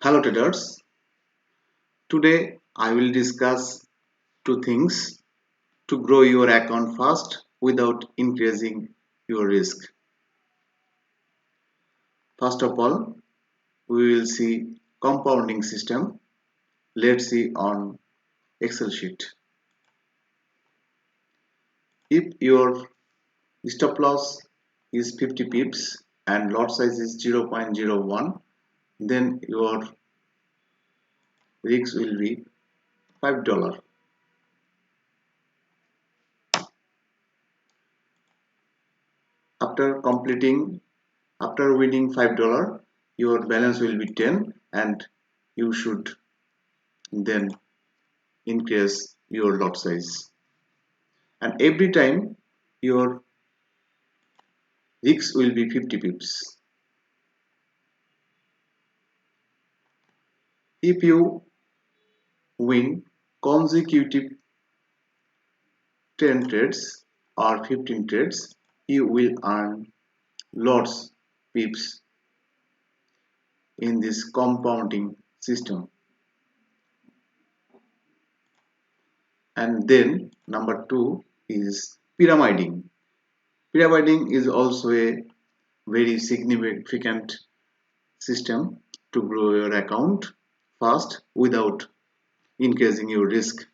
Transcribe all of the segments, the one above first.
Hello traders, today I will discuss two things to grow your account fast without increasing your risk. First of all, we will see compounding system. Let's see on Excel sheet. If your stop loss is 50 pips and lot size is 0.01, then your risk will be $5. After winning $5, your balance will be 10 and you should then increase your lot size. And every time your risk will be 50 pips. If you win consecutive 10 trades or 15 trades, you will earn lots pips in this compounding system. And then number 2 is pyramiding. Pyramiding is also a very significant system to grow your account fast without increasing your risk.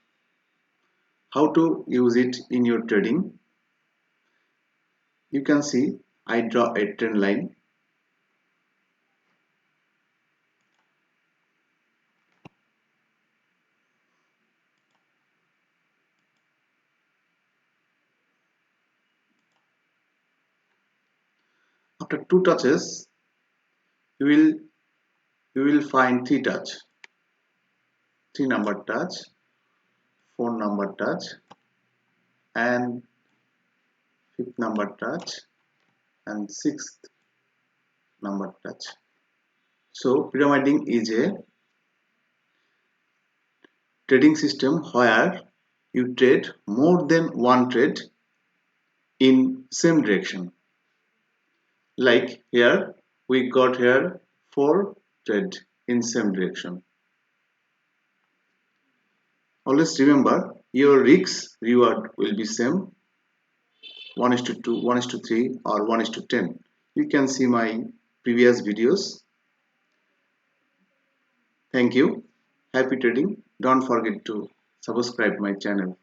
How to use it in your trading? You can see I draw a trend line. After 2 touches, you will find 3 touch, 3 number touch, 4 number touch, and 5th number touch, and 6th number touch. So pyramiding is a trading system where you trade more than one trade in same direction. Like here, we got here 4 trade in same direction. Always remember your risk reward will be same 1:2, 1:3 or 1:10. You can see my previous videos. Thank you. Happy trading. Don't forget to subscribe my channel.